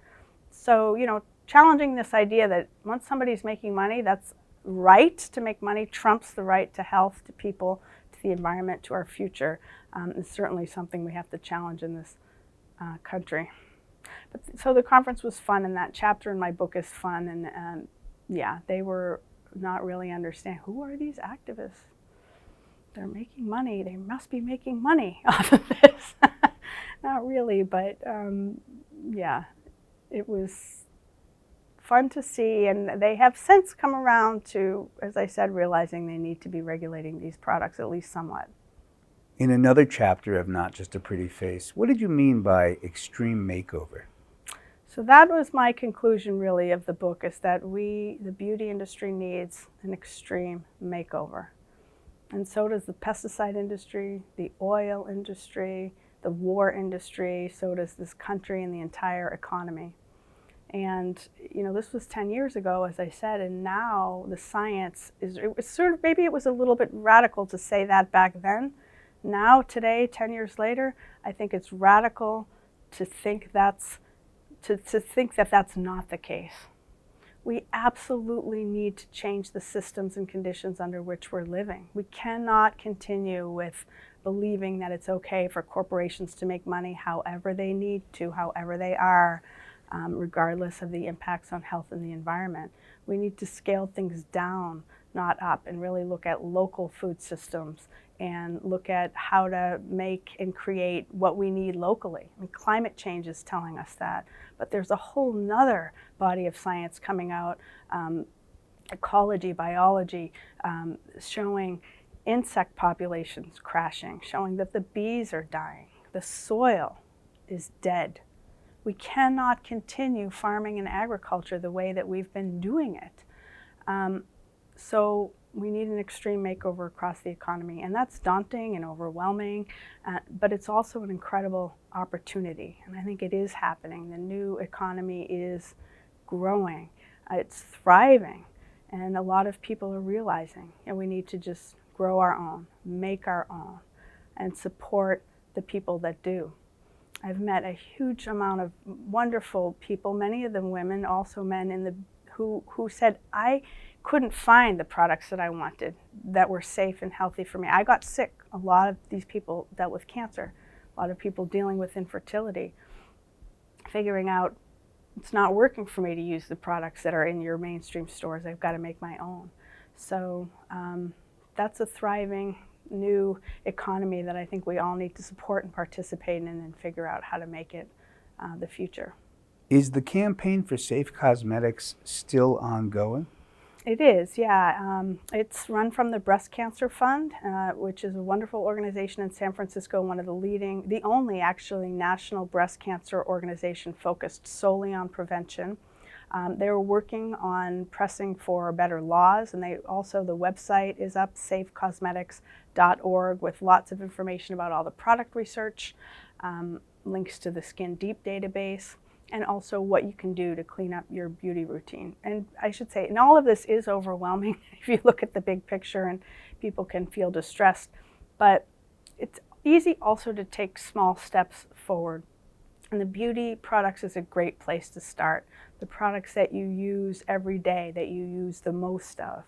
So, you know, challenging this idea that once somebody's making money, that's right to make money trumps the right to health, to people, to the environment, to our future, is certainly something we have to challenge in this country. So the conference was fun, and that chapter in my book is fun, and yeah, they were not really understand, who are these activists? They're making money. They must be making money off of this. Not really, but yeah, it was fun to see, and they have since come around to, as I said, realizing they need to be regulating these products at least somewhat. In another chapter of Not Just a Pretty Face, what did you mean by extreme makeover? So that was my conclusion, really, of the book, is that the beauty industry needs an extreme makeover. And so does the pesticide industry, the oil industry, the war industry, so does this country and the entire economy. And, you know, this was 10 years ago, as I said, and now the science it was sort of, maybe it was a little bit radical to say that back then. Now, today, 10 years later, I think it's radical to think to think that that's not the case. We absolutely need to change the systems and conditions under which we're living. We cannot continue with believing that it's okay for corporations to make money however they need to, however they are, regardless of the impacts on health and the environment. We need to scale things down, not up, and really look at local food systems and look at how to make and create what we need locally. I mean, climate change is telling us that, but there's a whole nother body of science coming out, ecology, biology, showing insect populations crashing, showing that the bees are dying, the soil is dead. We cannot continue farming and agriculture the way that we've been doing it. So we need an extreme makeover across the economy, and that's daunting and overwhelming, but it's also an incredible opportunity, and I think it is happening. The new economy is growing, it's thriving, and a lot of people are realizing, and we need to just grow our own, make our own, and support the people that do. I've met a huge amount of wonderful people, many of them women, also men who said, I couldn't find the products that I wanted that were safe and healthy for me. I got sick. A lot of these people dealt with cancer, a lot of people dealing with infertility, figuring out it's not working for me to use the products that are in your mainstream stores. I've got to make my own. So that's a thriving new economy that I think we all need to support and participate in and figure out how to make it the future. Is the campaign for safe cosmetics still ongoing? It is, yeah. It's run from the Breast Cancer Fund, which is a wonderful organization in San Francisco, one of the only actually national breast cancer organization focused solely on prevention. They're working on pressing for better laws, and the website is up, safecosmetics.org, with lots of information about all the product research, links to the Skin Deep database, and also what you can do to clean up your beauty routine. And I should say, and all of this is overwhelming if you look at the big picture, and people can feel distressed, but it's easy also to take small steps forward. And the beauty products is a great place to start. The products that you use every day, that you use the most of.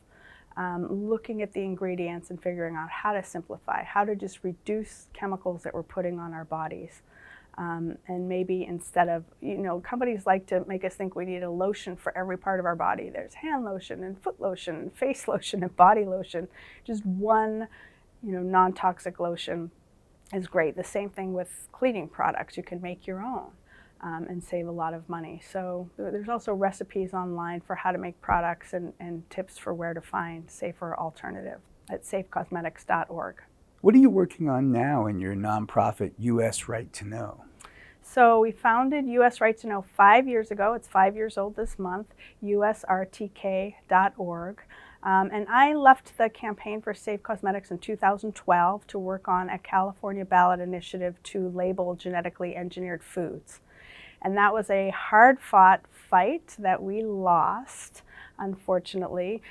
Looking at the ingredients and figuring out how to simplify, how to just reduce chemicals that we're putting on our bodies. And maybe instead of, companies like to make us think we need a lotion for every part of our body. There's hand lotion and foot lotion and face lotion and body lotion. Just one, non-toxic lotion is great. The same thing with cleaning products. You can make your own and save a lot of money. So there's also recipes online for how to make products and tips for where to find safer alternative at safecosmetics.org. What are you working on now in your nonprofit U.S. Right to Know? So we founded U.S. Right to Know 5 years ago. It's 5 years old this month, usrtk.org. And I left the campaign for Safe Cosmetics in 2012 to work on a California ballot initiative to label genetically engineered foods. And that was a hard-fought fight that we lost, unfortunately.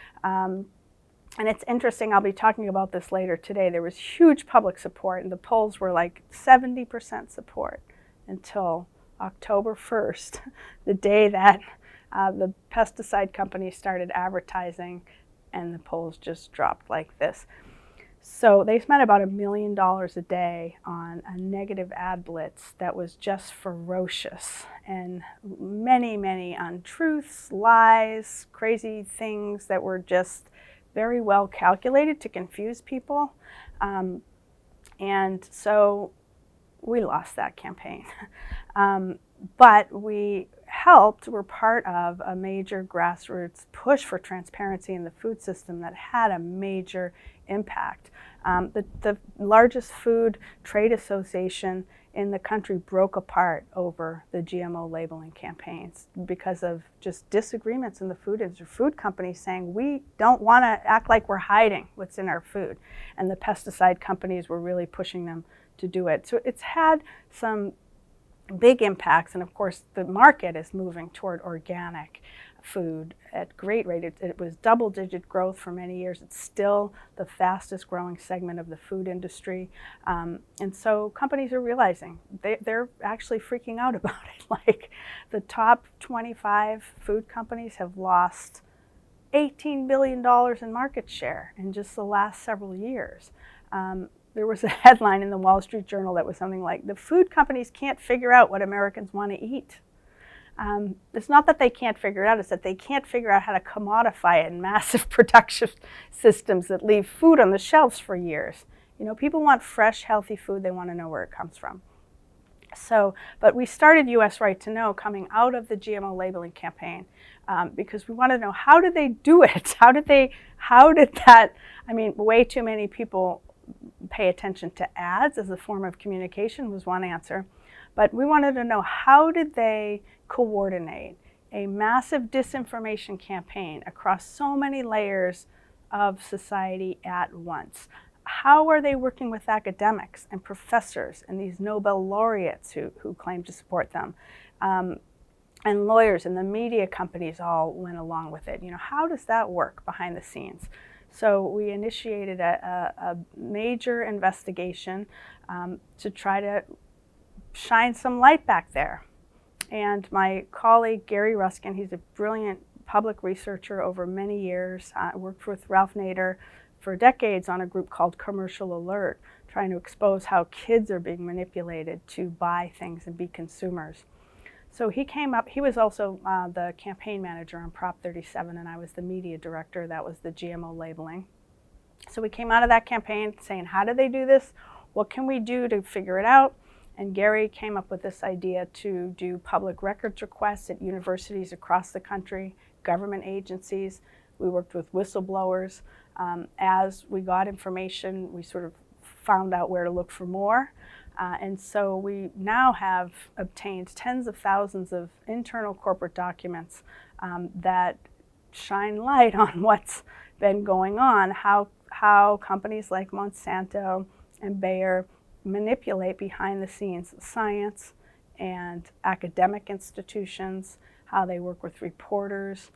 And it's interesting, I'll be talking about this later today. There was huge public support, and the polls were like 70% support until October 1st, the day that the pesticide companies started advertising, and the polls just dropped like this. So they spent about $1 million a day on a negative ad blitz that was just ferocious, and many, many untruths, lies, crazy things that were just very well calculated to confuse people. And so we lost that campaign. But we were part of a major grassroots push for transparency in the food system that had a major impact. The largest food trade association in the country broke apart over the GMO labeling campaigns because of just disagreements in the food industry. Food companies saying, we don't want to act like we're hiding what's in our food. And the pesticide companies were really pushing them to do it. So it's had some big impacts, and of course the market is moving toward organic food at great rate. It was double-digit growth for many years. It's still the fastest growing segment of the food industry. And so companies are realizing they're actually freaking out about it. Like the top 25 food companies have lost $18 billion in market share in just the last several years. There was a headline in the Wall Street Journal that was something like, the food companies can't figure out what Americans want to eat. It's not that they can't figure it out, it's that they can't figure out how to commodify it in massive production systems that leave food on the shelves for years. People want fresh, healthy food. They want to know where it comes from. So, but we started U.S. Right to Know coming out of the GMO labeling campaign because we wanted to know, how did they do it? How did that, way too many people pay attention to ads as a form of communication was one answer. But we wanted to know, how did they coordinate a massive disinformation campaign across so many layers of society at once? How are they working with academics and professors and these Nobel laureates who claim to support them? And lawyers and the media companies all went along with it. How does that work behind the scenes? So we initiated a major investigation to try to shine some light back there. And my colleague, Gary Ruskin, he's a brilliant public researcher over many years. I worked with Ralph Nader for decades on a group called Commercial Alert, trying to expose how kids are being manipulated to buy things and be consumers. So he came up, he was also the campaign manager on Prop 37, and I was the media director. That was the GMO labeling. So we came out of that campaign saying, how do they do this? What can we do to figure it out? And Gary came up with this idea to do public records requests at universities across the country, government agencies. We worked with whistleblowers. As we got information, we sort of found out where to look for more. And so we now have obtained tens of thousands of internal corporate documents that shine light on what's been going on, how companies like Monsanto and Bayer manipulate behind the scenes science and academic institutions, how they work with reporters,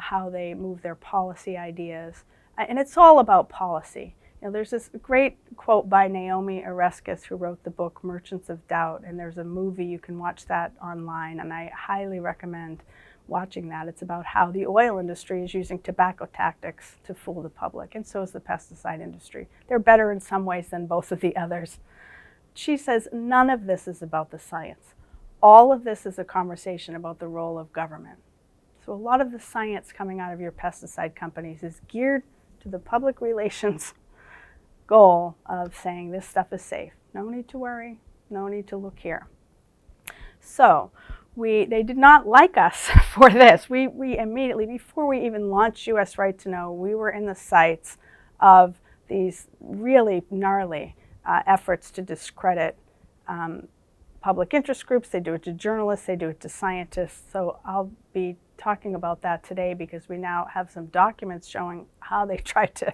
how they move their policy ideas. And it's all about policy. You know, there's this great quote by Naomi Oreskes, who wrote the book Merchants of Doubt, and there's a movie, you can watch that online, and I highly recommend watching that. It's about how the oil industry is using tobacco tactics to fool the public, and so is the pesticide industry. They're better in some ways than both of the others. She says none of this is about the science. All of this is a conversation about the role of government. So a lot of the science coming out of your pesticide companies is geared to the public relations goal of saying this stuff is safe. No need to worry, no need to look here. So they did not like us for this. We immediately, before we even launched US Right to Know, we were in the sights of these really gnarly efforts to discredit public interest groups. They do it to journalists, they do it to scientists. So I'll be talking about that today because we now have some documents showing how they tried to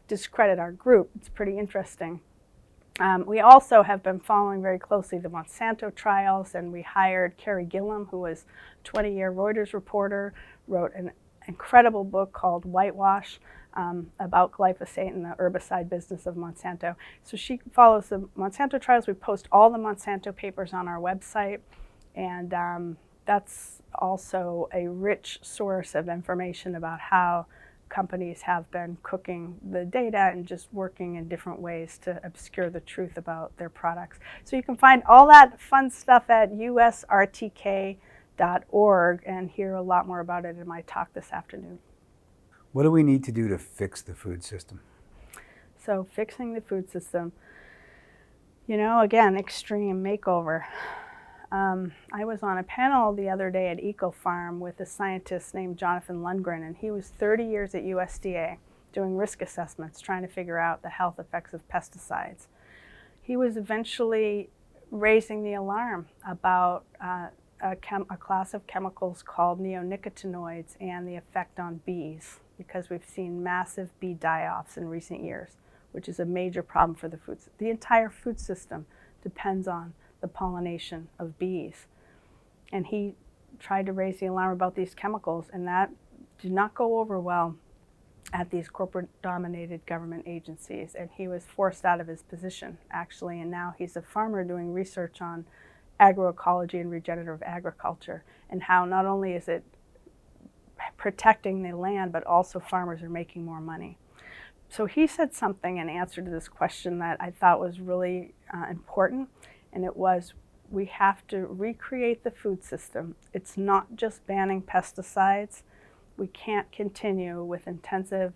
discredit our group. It's pretty interesting. We also have been following very closely the Monsanto trials, and we hired Carrie Gillum, who was a 20-year Reuters reporter, wrote an incredible book called Whitewash about glyphosate and the herbicide business of Monsanto. So she follows the Monsanto trials. We post all the Monsanto papers on our website, and that's also a rich source of information about how companies have been cooking the data and just working in different ways to obscure the truth about their products. So you can find all that fun stuff at usrtk.org and hear a lot more about it in my talk this afternoon. What do we need to do to fix the food system? So fixing the food system, you know, again, extreme makeover. I was on a panel the other day at EcoFarm with a scientist named Jonathan Lundgren, and he was 30 years at USDA doing risk assessments, trying to figure out the health effects of pesticides. He was eventually raising the alarm about a class of chemicals called neonicotinoids and the effect on bees, because we've seen massive bee die-offs in recent years, which is a major problem for the food. The entire food system depends on the pollination of bees. And he tried to raise the alarm about these chemicals, and that did not go over well at these corporate-dominated government agencies. And he was forced out of his position, actually, and now he's a farmer doing research on agroecology and regenerative agriculture, and how not only is it protecting the land, but also farmers are making more money. So he said something in answer to this question that I thought was really important. And it was, we have to recreate the food system. It's not just banning pesticides. We can't continue with intensive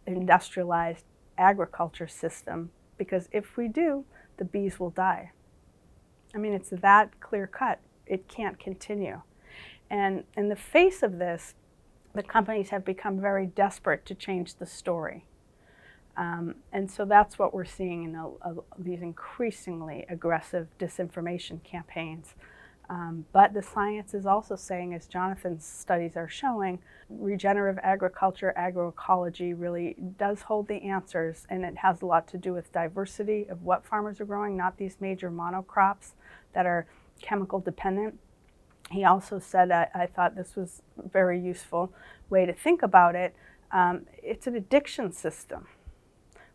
industrialized agriculture system, because if we do, the bees will die. I mean, it's that clear cut. It can't continue. And in the face of this, the companies have become very desperate to change the story. And so that's what we're seeing in these increasingly aggressive disinformation campaigns. But the science is also saying, as Jonathan's studies are showing, regenerative agriculture, agroecology really does hold the answers, and it has a lot to do with diversity of what farmers are growing, not these major monocrops that are chemical dependent. He also said, I thought this was a very useful way to think about it, it's an addiction system.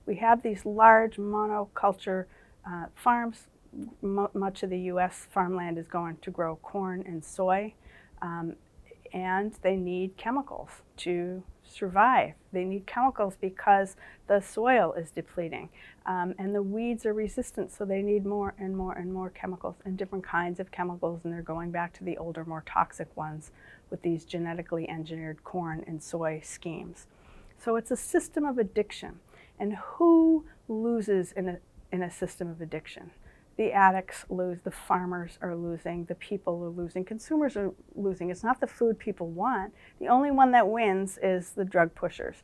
We have these large monoculture farms. Much of the U.S. farmland is going to grow corn and soy, and they need chemicals to survive. They need chemicals because the soil is depleting, and the weeds are resistant, so they need more and more and more chemicals, and different kinds of chemicals, and they're going back to the older, more toxic ones with these genetically engineered corn and soy schemes. So it's a system of addiction. And who loses in a system of addiction? The addicts lose, the farmers are losing, the people are losing, consumers are losing. It's not the food people want. The only one that wins is the drug pushers.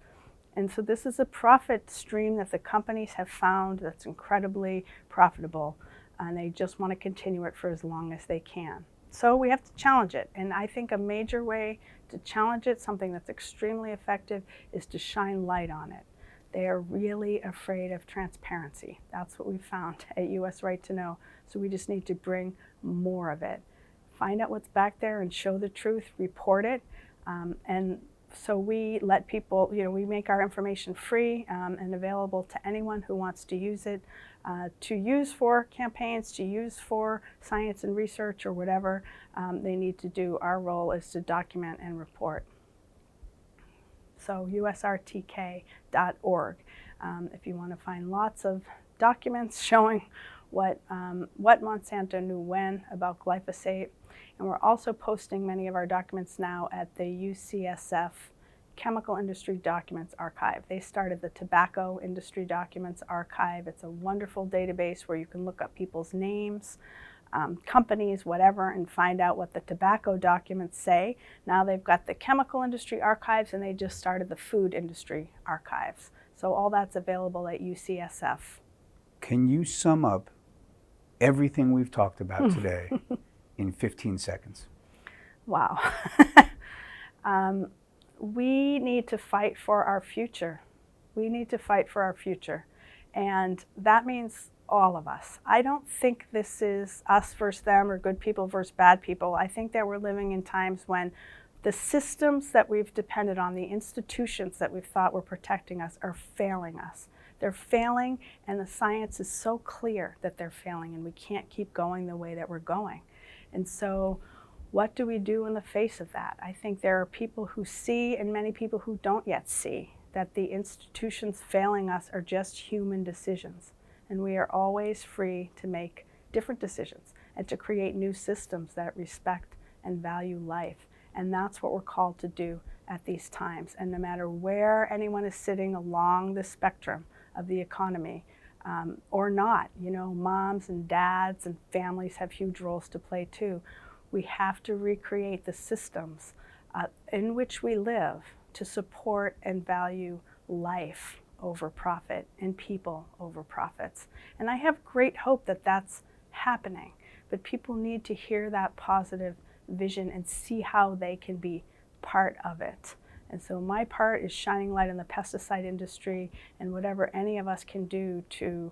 And so this is a profit stream that the companies have found that's incredibly profitable, and they just want to continue it for as long as they can. So we have to challenge it. And I think a major way to challenge it, something that's extremely effective, is to shine light on it. They are really afraid of transparency. That's what we found at US Right to Know. So we just need to bring more of it. Find out what's back there and show the truth, report it. And so we let people, we make our information free and available to anyone who wants to use it, to use for campaigns, to use for science and research or whatever they need to do. Our role is to document and report. So usrtk.org. If you want to find lots of documents showing what Monsanto knew when about glyphosate. And we're also posting many of our documents now at the UCSF Chemical Industry Documents Archive. They started the Tobacco Industry Documents Archive. It's a wonderful database where you can look up people's names, companies, whatever, and find out what the tobacco documents say. Now they've got the chemical industry archives, and they just started the food industry archives. So all that's available at UCSF. Can you sum up everything we've talked about today in 15 seconds? Wow. We need to fight for our future. We need to fight for our future. And that means all of us. I don't think this is us versus them or good people versus bad people. I think that we're living in times when the systems that we've depended on, the institutions that we've thought were protecting us, are failing us. They're failing, and the science is so clear that they're failing, and we can't keep going the way that we're going. And so what do we do in the face of that? I think there are people who see and many people who don't yet see that the institutions failing us are just human decisions. And we are always free to make different decisions and to create new systems that respect and value life. And that's what we're called to do at these times. And no matter where anyone is sitting along the spectrum of the economy, or not, moms and dads and families have huge roles to play too. We have to recreate the systems in which we live to support and value life over profit and people over profits. And I have great hope that that's happening, but people need to hear that positive vision and see how they can be part of it. And so my part is shining light on the pesticide industry and whatever any of us can do to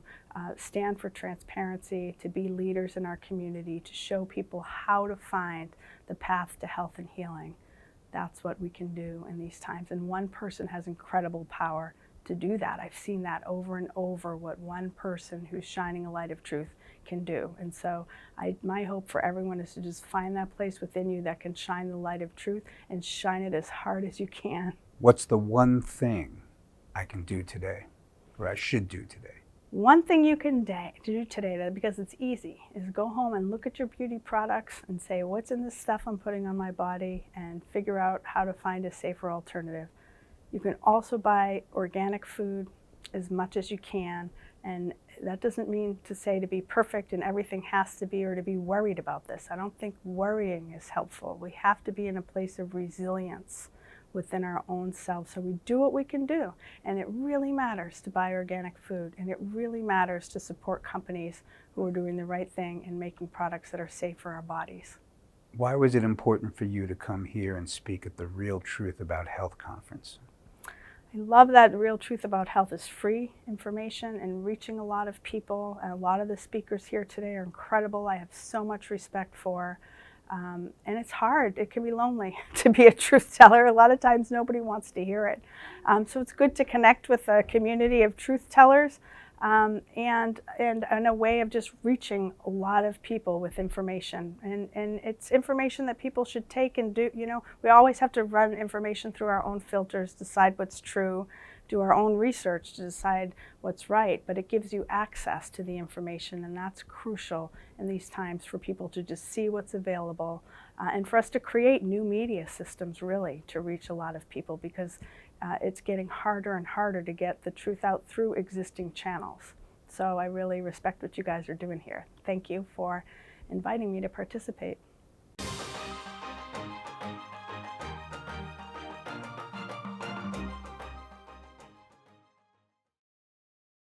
stand for transparency, to be leaders in our community, to show people how to find the path to health and healing. That's what we can do in these times. And one person has incredible power to do that. I've seen that over and over, what one person who's shining a light of truth can do. And so my hope for everyone is to just find that place within you that can shine the light of truth and shine it as hard as you can. What's the one thing I can do today, or I should do today? One thing you can do today, because it's easy, is go home and look at your beauty products and say, what's in this stuff I'm putting on my body, and figure out how to find a safer alternative. You can also buy organic food as much as you can, and that doesn't mean to say to be perfect and everything has to be, or to be worried about this. I don't think worrying is helpful. We have to be in a place of resilience within our own selves. So we do what we can do, and it really matters to buy organic food, and it really matters to support companies who are doing the right thing and making products that are safe for our bodies. Why was it important for you to come here and speak at the Real Truth About Health conference? I love that Real Truth About Health is free information and reaching a lot of people. And a lot of the speakers here today are incredible. I have so much respect for. And it's hard. It can be lonely to be a truth teller. A lot of times nobody wants to hear it. So it's good to connect with a community of truth tellers. and a way of just reaching a lot of people with information. And it's information that people should take and do. You know, we always have to run information through our own filters, decide what's true, do our own research to decide what's right, but it gives you access to the information, and that's crucial in these times for people to just see what's available, and for us to create new media systems really to reach a lot of people, because it's getting harder and harder to get the truth out through existing channels. So I really respect what you guys are doing here. Thank you for inviting me to participate.